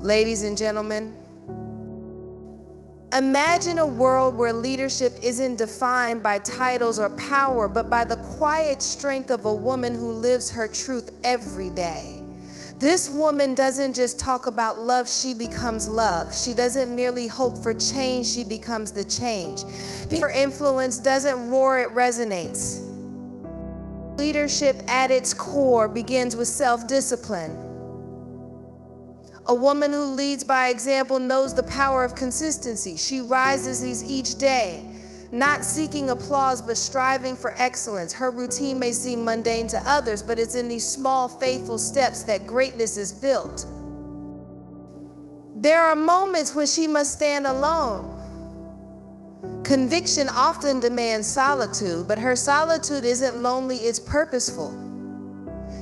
Ladies and gentlemen, imagine a world where leadership isn't defined by titles or power, but by the quiet strength of a woman who lives her truth every day. This woman doesn't just talk about love, she becomes love. She doesn't merely hope for change, she becomes the change. Her influence doesn't roar, it resonates. Leadership at its core begins with self-discipline. A woman who leads by example knows the power of consistency. She rises each day, not seeking applause, but striving for excellence. Her routine may seem mundane to others, but it's in these small, faithful steps that greatness is built. There are moments when she must stand alone. Conviction often demands solitude, but her solitude isn't lonely, it's purposeful.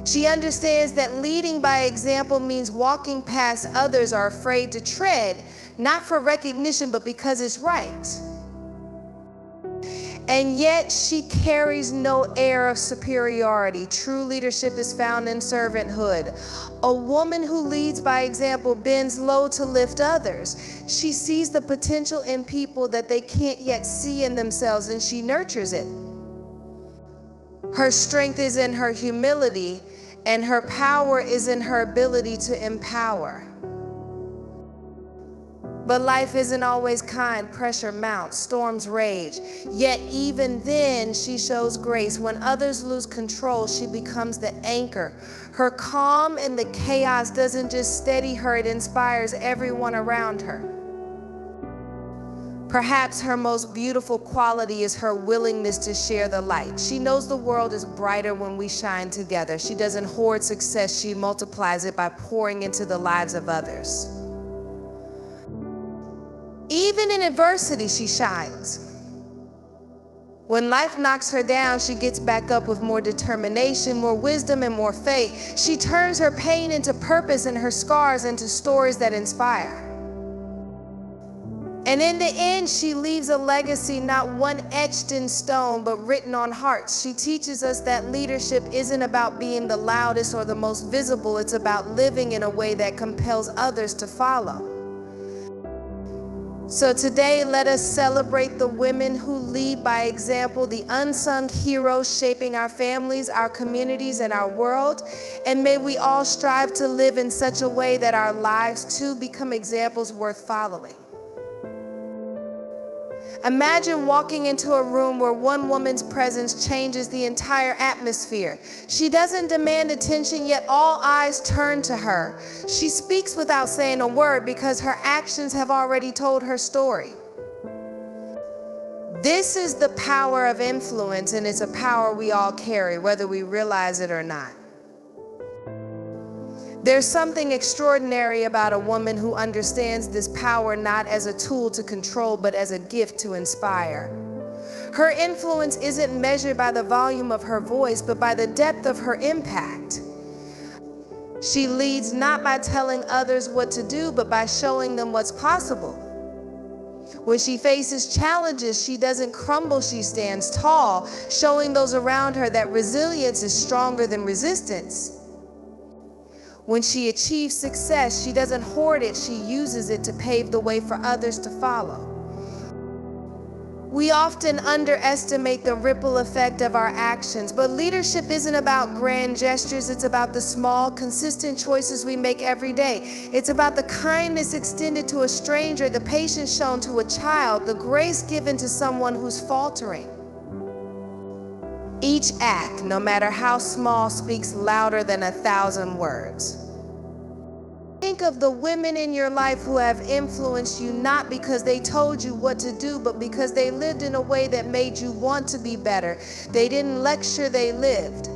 She understands that leading by example means walking past others are afraid to tread, not for recognition, but because it's right. And yet she carries no air of superiority. True leadership is found in servanthood. A woman who leads by example bends low to lift others. She sees the potential in people that they can't yet see in themselves, and she nurtures it. Her strength is in her humility, and her power is in her ability to empower. But life isn't always kind. Pressure mounts, storms rage. Yet even then, she shows grace. When others lose control, she becomes the anchor. Her calm in the chaos doesn't just steady her, it inspires everyone around her. Perhaps her most beautiful quality is her willingness to share the light. She knows the world is brighter when we shine together. She doesn't hoard success, she multiplies it by pouring into the lives of others. Even in adversity, she shines. When life knocks her down, she gets back up with more determination, more wisdom, and more faith. She turns her pain into purpose and her scars into stories that inspire. And in the end, she leaves a legacy, not one etched in stone, but written on hearts. She teaches us that leadership isn't about being the loudest or the most visible. It's about living in a way that compels others to follow. So today, let us celebrate the women who lead by example, the unsung heroes shaping our families, our communities, and our world. And may we all strive to live in such a way that our lives too become examples worth following. Imagine walking into a room where one woman's presence changes the entire atmosphere. She doesn't demand attention, yet all eyes turn to her. She speaks without saying a word because her actions have already told her story. This is the power of influence, and it's a power we all carry, whether we realize it or not. There's something extraordinary about a woman who understands this power not as a tool to control, but as a gift to inspire. Her influence isn't measured by the volume of her voice, but by the depth of her impact. She leads not by telling others what to do, but by showing them what's possible. When she faces challenges, she doesn't crumble, she stands tall, showing those around her that resilience is stronger than resistance. When she achieves success, she doesn't hoard it, she uses it to pave the way for others to follow. We often underestimate the ripple effect of our actions, but leadership isn't about grand gestures, it's about the small, consistent choices we make every day. It's about the kindness extended to a stranger, the patience shown to a child, the grace given to someone who's faltering. Each act, no matter how small, speaks louder than 1,000 words. Think of the women in your life who have influenced you not because they told you what to do, but because they lived in a way that made you want to be better. They didn't lecture, they lived.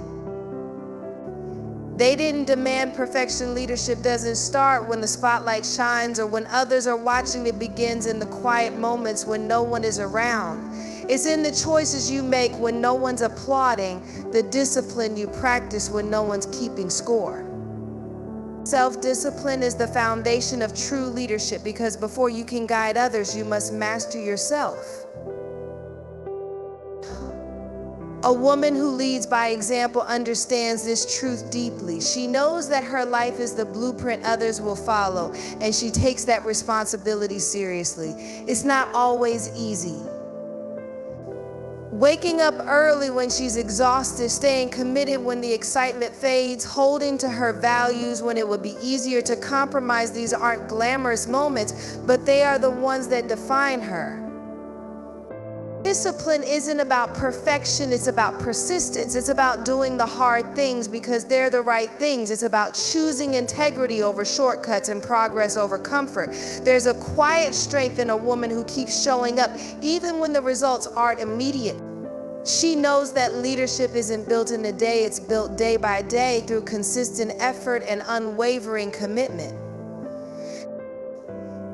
They didn't demand perfection. Leadership doesn't start when the spotlight shines or when others are watching. It begins in the quiet moments when no one is around. It's in the choices you make when no one's applauding, the discipline you practice when no one's keeping score. Self-discipline is the foundation of true leadership because before you can guide others, you must master yourself. A woman who leads by example understands this truth deeply. She knows that her life is the blueprint others will follow, and she takes that responsibility seriously. It's not always easy. Waking up early when she's exhausted, staying committed when the excitement fades, holding to her values when it would be easier to compromise. These aren't glamorous moments, but they are the ones that define her. Discipline isn't about perfection, it's about persistence. It's about doing the hard things because they're the right things. It's about choosing integrity over shortcuts and progress over comfort. There's a quiet strength in a woman who keeps showing up even when the results aren't immediate. She knows that leadership isn't built in a day, it's built day by day through consistent effort and unwavering commitment.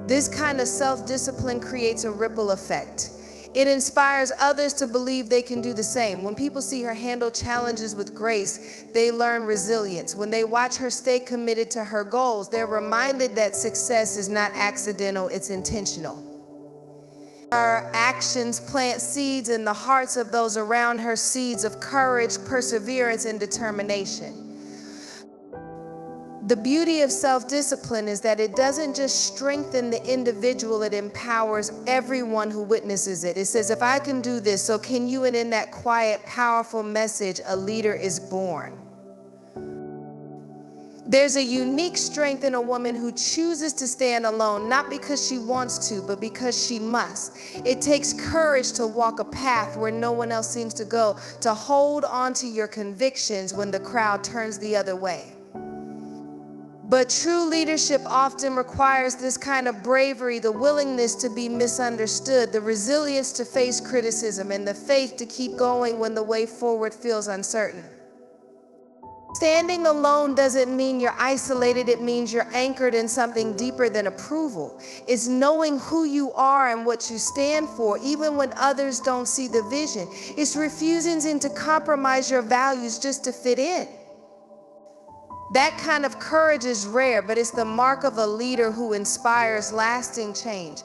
This kind of self-discipline creates a ripple effect. It inspires others to believe they can do the same. When people see her handle challenges with grace, they learn resilience. When they watch her stay committed to her goals, they're reminded that success is not accidental, it's intentional. Her actions plant seeds in the hearts of those around her, seeds of courage, perseverance, and determination. The beauty of self-discipline is that it doesn't just strengthen the individual, it empowers everyone who witnesses it. It says, if I can do this, so can you. And in that quiet, powerful message, a leader is born. There's a unique strength in a woman who chooses to stand alone, not because she wants to, but because she must. It takes courage to walk a path where no one else seems to go, to hold on to your convictions when the crowd turns the other way. But true leadership often requires this kind of bravery, the willingness to be misunderstood, the resilience to face criticism, and the faith to keep going when the way forward feels uncertain. Standing alone doesn't mean you're isolated, it means you're anchored in something deeper than approval. It's knowing who you are and what you stand for, even when others don't see the vision. It's refusing to compromise your values just to fit in. That kind of courage is rare, but it's the mark of a leader who inspires lasting change.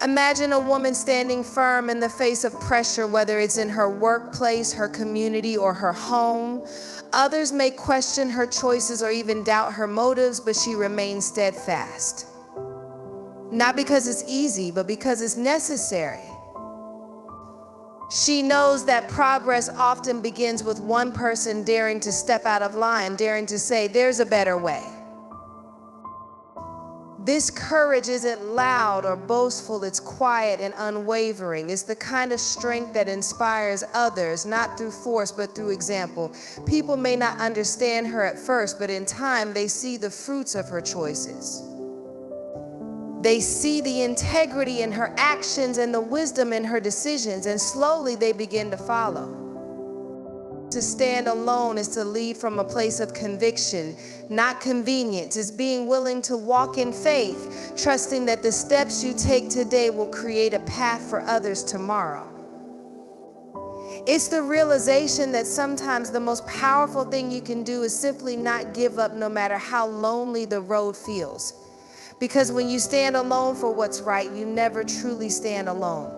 Imagine a woman standing firm in the face of pressure, whether it's in her workplace, her community, or her home. Others may question her choices or even doubt her motives, but she remains steadfast. Not because it's easy, but because it's necessary. She knows that progress often begins with one person daring to step out of line, daring to say, there's a better way. This courage isn't loud or boastful, it's quiet and unwavering. It's the kind of strength that inspires others, not through force, but through example. People may not understand her at first, but in time they see the fruits of her choices. They see the integrity in her actions and the wisdom in her decisions, and slowly they begin to follow. To stand alone is to lead from a place of conviction, not convenience. It's being willing to walk in faith, trusting that the steps you take today will create a path for others tomorrow. It's the realization that sometimes the most powerful thing you can do is simply not give up, no matter how lonely the road feels. Because when you stand alone for what's right, you never truly stand alone.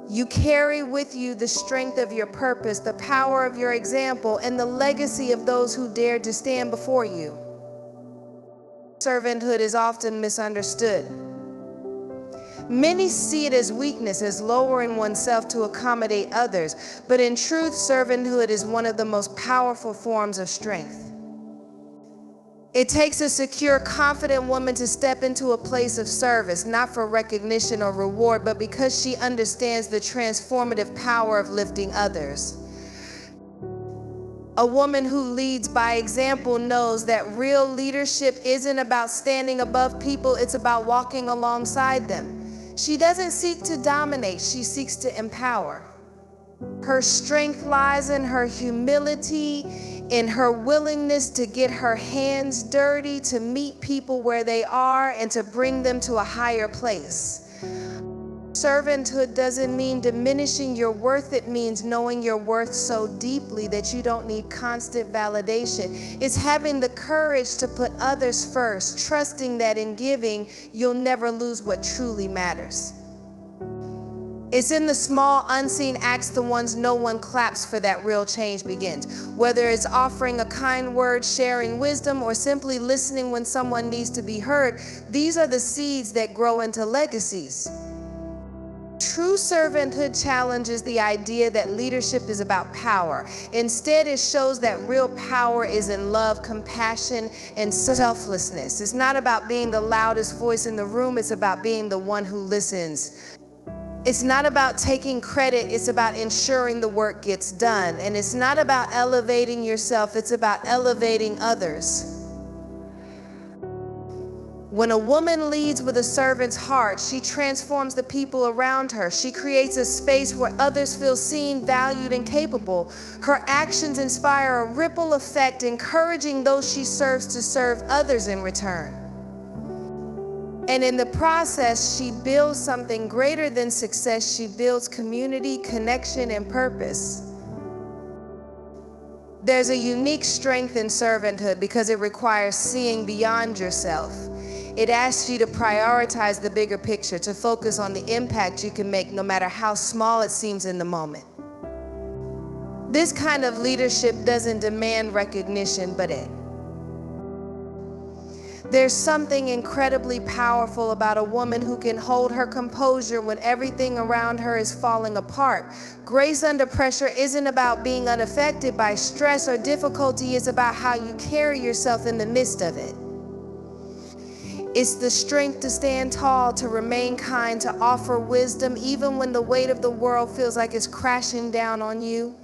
You carry with you the strength of your purpose, the power of your example, and the legacy of those who dared to stand before you. Servanthood is often misunderstood. Many see it as weakness, as lowering oneself to accommodate others, but in truth, servanthood is one of the most powerful forms of strength. It takes a secure, confident woman to step into a place of service, not for recognition or reward, but because she understands the transformative power of lifting others. A woman who leads by example knows that real leadership isn't about standing above people, it's about walking alongside them. She doesn't seek to dominate, she seeks to empower. Her strength lies in her humility, in her willingness to get her hands dirty, to meet people where they are, and to bring them to a higher place. Servanthood doesn't mean diminishing your worth. It means knowing your worth so deeply that you don't need constant validation. It's having the courage to put others first, trusting that in giving, you'll never lose what truly matters. It's in the small, unseen acts, the ones no one claps for, that real change begins. Whether it's offering a kind word, sharing wisdom, or simply listening when someone needs to be heard, these are the seeds that grow into legacies. True servanthood challenges the idea that leadership is about power. Instead, it shows that real power is in love, compassion, and selflessness. It's not about being the loudest voice in the room, it's about being the one who listens. It's not about taking credit, it's about ensuring the work gets done. And it's not about elevating yourself, it's about elevating others. When a woman leads with a servant's heart, she transforms the people around her. She creates a space where others feel seen, valued, and capable. Her actions inspire a ripple effect, encouraging those she serves to serve others in return. And in the process, she builds something greater than success. She builds community, connection, and purpose. There's a unique strength in servanthood because it requires seeing beyond yourself. It asks you to prioritize the bigger picture, to focus on the impact you can make, no matter how small it seems in the moment. This kind of leadership doesn't demand recognition, but there's something incredibly powerful about a woman who can hold her composure when everything around her is falling apart. Grace under pressure isn't about being unaffected by stress or difficulty, it's about how you carry yourself in the midst of it. It's the strength to stand tall, to remain kind, to offer wisdom, even when the weight of the world feels like it's crashing down on you.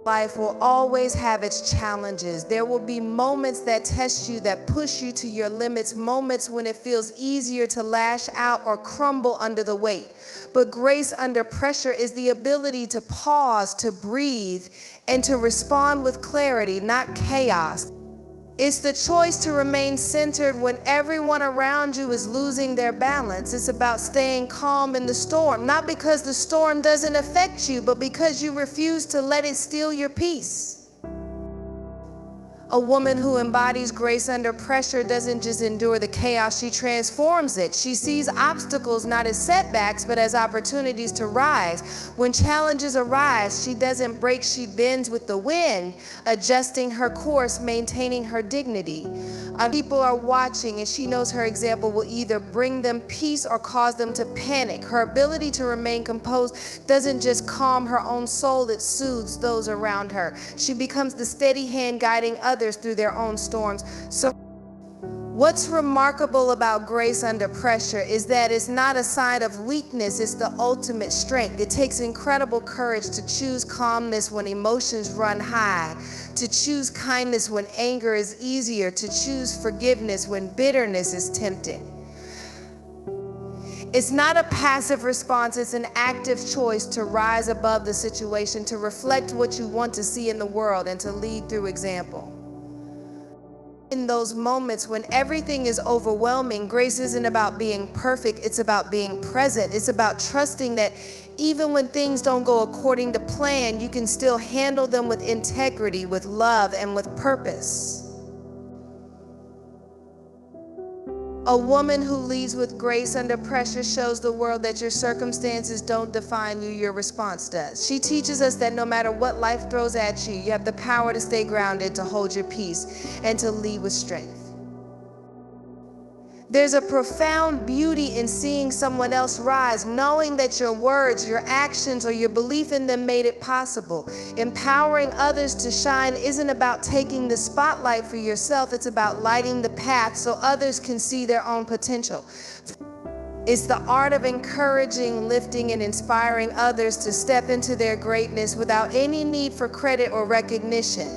Life will always have its challenges. There will be moments that test you, that push you to your limits, moments when it feels easier to lash out or crumble under the weight. But grace under pressure is the ability to pause, to breathe, and to respond with clarity, not chaos. It's the choice to remain centered when everyone around you is losing their balance. It's about staying calm in the storm, not because the storm doesn't affect you, but because you refuse to let it steal your peace. A woman who embodies grace under pressure doesn't just endure the chaos, she transforms it. She sees obstacles not as setbacks, but as opportunities to rise. When challenges arise, she doesn't break, she bends with the wind, adjusting her course, maintaining her dignity. People are watching, and she knows her example will either bring them peace or cause them to panic. Her ability to remain composed doesn't just calm her own soul, it soothes those around her. She becomes the steady hand guiding others through their own storms. So what's remarkable about grace under pressure is that it's not a sign of weakness, it's the ultimate strength. It takes incredible courage to choose calmness when emotions run high, to choose kindness when anger is easier, to choose forgiveness when bitterness is tempting. It's not a passive response, it's an active choice to rise above the situation, to reflect what you want to see in the world, and to lead through example. In those moments when everything is overwhelming, grace isn't about being perfect, it's about being present. It's about trusting that even when things don't go according to plan, you can still handle them with integrity, with love, and with purpose. A woman who leads with grace under pressure shows the world that your circumstances don't define you, your response does. She teaches us that no matter what life throws at you, you have the power to stay grounded, to hold your peace, and to lead with strength. There's a profound beauty in seeing someone else rise, knowing that your words, your actions, or your belief in them made it possible. Empowering others to shine isn't about taking the spotlight for yourself, it's about lighting the path so others can see their own potential. It's the art of encouraging, lifting, and inspiring others to step into their greatness without any need for credit or recognition.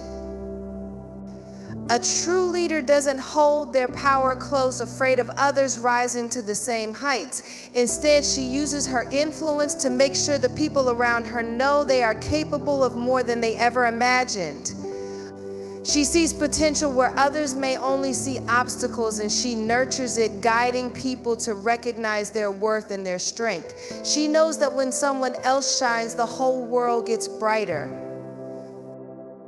A true leader doesn't hold their power close, afraid of others rising to the same heights. Instead, she uses her influence to make sure the people around her know they are capable of more than they ever imagined. She sees potential where others may only see obstacles, and she nurtures it, guiding people to recognize their worth and their strength. She knows that when someone else shines, the whole world gets brighter.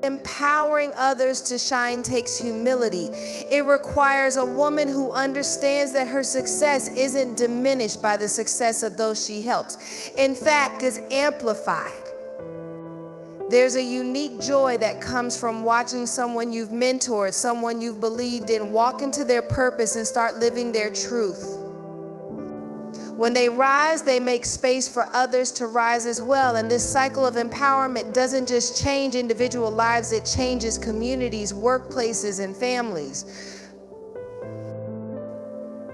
Empowering others to shine takes humility. It requires a woman who understands that her success isn't diminished by the success of those she helps. In fact, it's amplified. There's a unique joy that comes from watching someone you've mentored, someone you've believed in, walk into their purpose and start living their truth. When they rise, they make space for others to rise as well. And this cycle of empowerment doesn't just change individual lives, it changes communities, workplaces, and families.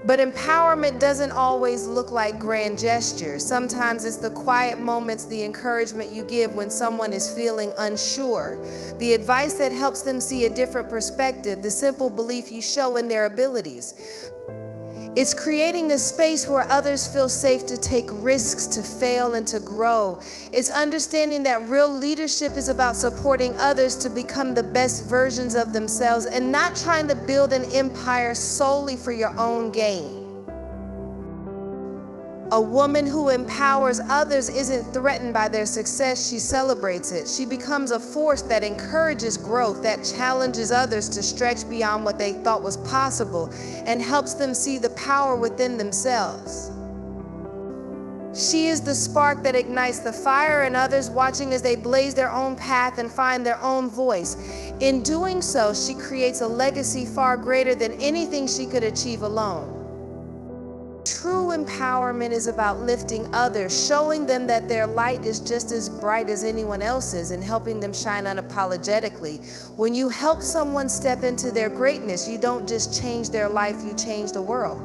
But empowerment doesn't always look like grand gestures. Sometimes it's the quiet moments, the encouragement you give when someone is feeling unsure, the advice that helps them see a different perspective, the simple belief you show in their abilities. It's creating a space where others feel safe to take risks, to fail, and to grow. It's understanding that real leadership is about supporting others to become the best versions of themselves and not trying to build an empire solely for your own gain. A woman who empowers others isn't threatened by their success, she celebrates it. She becomes a force that encourages growth, that challenges others to stretch beyond what they thought was possible, and helps them see the power within themselves. She is the spark that ignites the fire in others, watching as they blaze their own path and find their own voice. In doing so, she creates a legacy far greater than anything she could achieve alone. True empowerment is about lifting others, showing them that their light is just as bright as anyone else's, and helping them shine unapologetically. When you help someone step into their greatness, you don't just change their life, you change the world.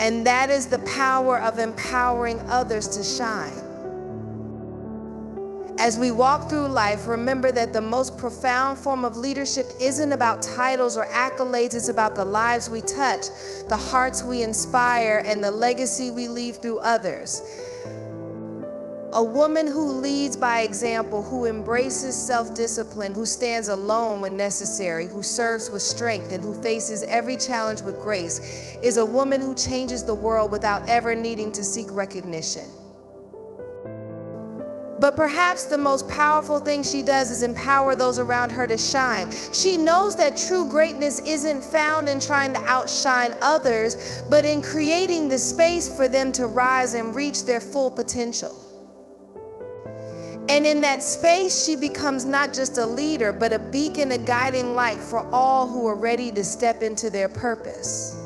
And that is the power of empowering others to shine. As we walk through life, remember that the most profound form of leadership isn't about titles or accolades, it's about the lives we touch, the hearts we inspire, and the legacy we leave through others. A woman who leads by example, who embraces self-discipline, who stands alone when necessary, who serves with strength, and who faces every challenge with grace, is a woman who changes the world without ever needing to seek recognition. But perhaps the most powerful thing she does is empower those around her to shine. She knows that true greatness isn't found in trying to outshine others, but in creating the space for them to rise and reach their full potential. And in that space, she becomes not just a leader, but a beacon, a guiding light for all who are ready to step into their purpose.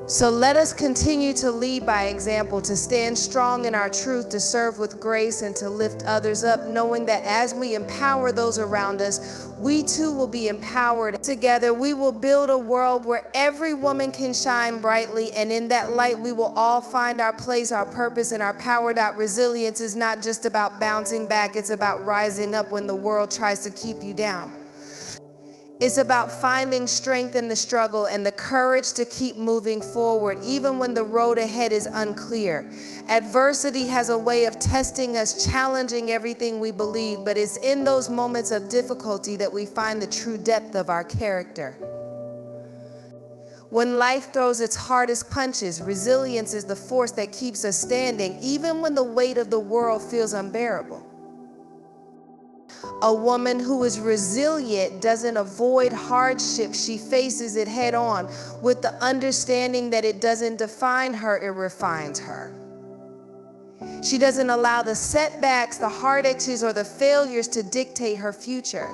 So let us continue to lead by example, to stand strong in our truth, to serve with grace, and to lift others up, knowing that as we empower those around us, we too will be empowered. Together, we will build a world where every woman can shine brightly, and in that light, we will all find our place, our purpose, and our power. Resilience is not just about bouncing back, it's about rising up when the world tries to keep you down. It's about finding strength in the struggle and the courage to keep moving forward, even when the road ahead is unclear. Adversity has a way of testing us, challenging everything we believe, but it's in those moments of difficulty that we find the true depth of our character. When life throws its hardest punches, resilience is the force that keeps us standing, even when the weight of the world feels unbearable. A woman who is resilient doesn't avoid hardship, she faces it head on with the understanding that it doesn't define her, it refines her. She doesn't allow the setbacks, the heartaches, or the failures to dictate her future.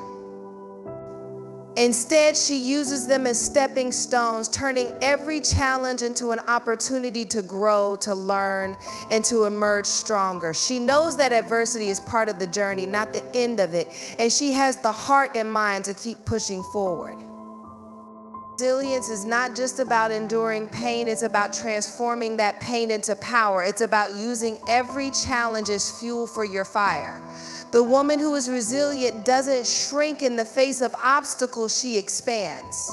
Instead, she uses them as stepping stones, turning every challenge into an opportunity to grow, to learn, and to emerge stronger. She knows that adversity is part of the journey, not the end of it, and she has the heart and mind to keep pushing forward. Resilience is not just about enduring pain, it's about transforming that pain into power. It's about using every challenge as fuel for your fire. The woman who is resilient doesn't shrink in the face of obstacles, she expands.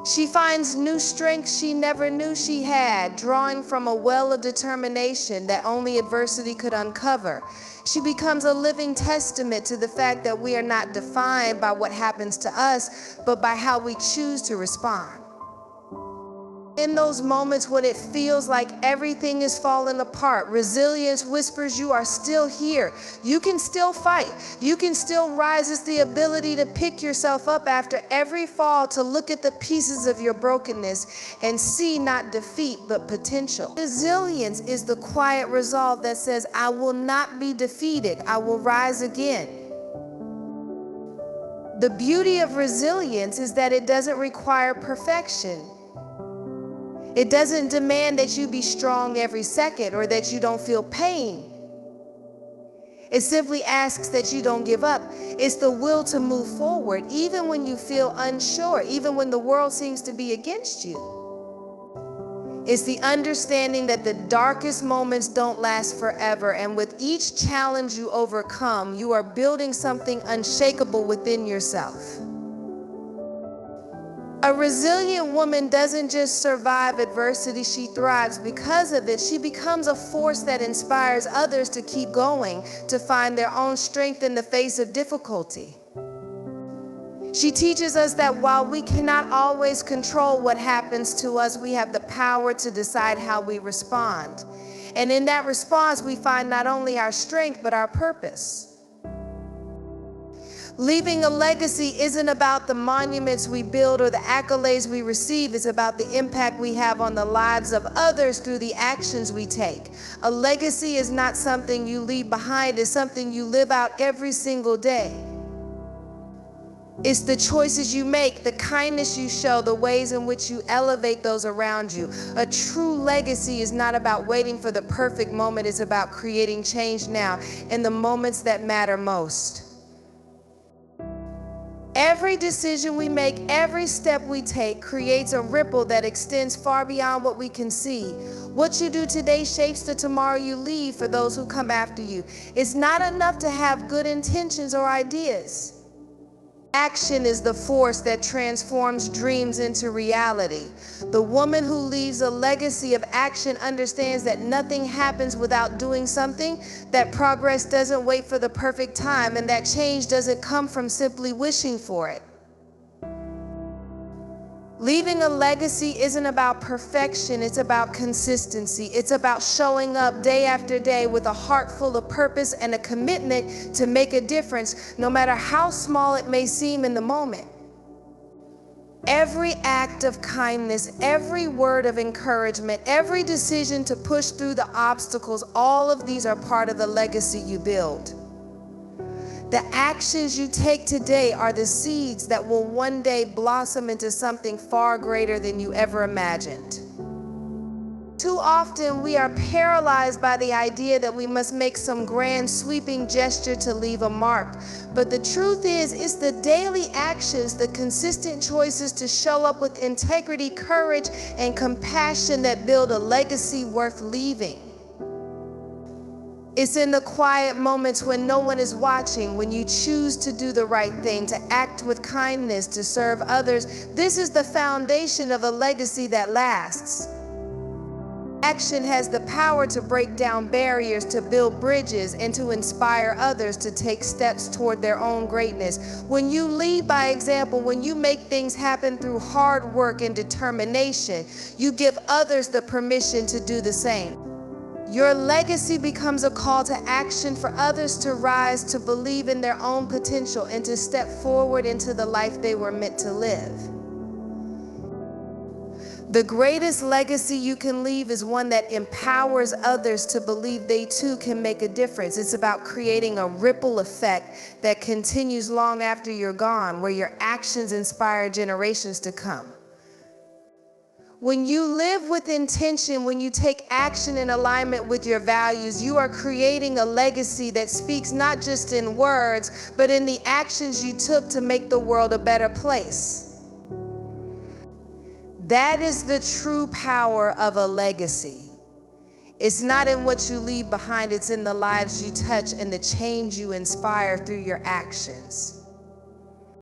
She finds new strength she never knew she had, drawing from a well of determination that only adversity could uncover. She becomes a living testament to the fact that we are not defined by what happens to us, but by how we choose to respond. in those moments when it feels like everything is falling apart, resilience whispers you are still here. You can still fight. You can still rise. It's the ability to pick yourself up after every fall, to look at the pieces of your brokenness and see not defeat, but potential. Resilience is the quiet resolve that says, I will not be defeated. I will rise again. The beauty of resilience is that it doesn't require perfection. It doesn't demand that you be strong every second or that you don't feel pain. It simply asks that you don't give up. It's the will to move forward, even when you feel unsure, even when the world seems to be against you. It's the understanding that the darkest moments don't last forever, and with each challenge you overcome, you are building something unshakable within yourself. A resilient woman doesn't just survive adversity, she thrives. Because of it, she becomes a force that inspires others to keep going, to find their own strength in the face of difficulty. She teaches us that while we cannot always control what happens to us, we have the power to decide how we respond. And in that response, we find not only our strength, but our purpose. Leaving a legacy isn't about the monuments we build or the accolades we receive. It's about the impact we have on the lives of others through the actions we take. A legacy is not something you leave behind. It's something you live out every single day. It's the choices you make, the kindness you show, the ways in which you elevate those around you. A true legacy is not about waiting for the perfect moment. It's about creating change now in the moments that matter most. Every decision we make, every step we take creates a ripple that extends far beyond what we can see. What you do today shapes the tomorrow you leave for those who come after you. It's not enough to have good intentions or ideas. Action is the force that transforms dreams into reality. The woman who leaves a legacy of action understands that nothing happens without doing something, that progress doesn't wait for the perfect time, and that change doesn't come from simply wishing for it. Leaving a legacy isn't about perfection, it's about consistency. It's about showing up day after day with a heart full of purpose and a commitment to make a difference, no matter how small it may seem in the moment. Every act of kindness, every word of encouragement, every decision to push through the obstacles, all of these are part of the legacy you build. The actions you take today are the seeds that will one day blossom into something far greater than you ever imagined. Too often we are paralyzed by the idea that we must make some grand sweeping gesture to leave a mark. But the truth is, it's the daily actions, the consistent choices to show up with integrity, courage, and compassion that build a legacy worth leaving. It's in the quiet moments when no one is watching, when you choose to do the right thing, to act with kindness, to serve others. This is the foundation of a legacy that lasts. Action has the power to break down barriers, to build bridges, and to inspire others to take steps toward their own greatness. When you lead by example, when you make things happen through hard work and determination, you give others the permission to do the same. Your legacy becomes a call to action for others to rise, to believe in their own potential, and to step forward into the life they were meant to live. The greatest legacy you can leave is one that empowers others to believe they too can make a difference. It's about creating a ripple effect that continues long after you're gone, where your actions inspire generations to come. When you live with intention, when you take action in alignment with your values, you are creating a legacy that speaks not just in words, but in the actions you took to make the world a better place. That is the true power of a legacy. It's not in what you leave behind, it's in the lives you touch and the change you inspire through your actions.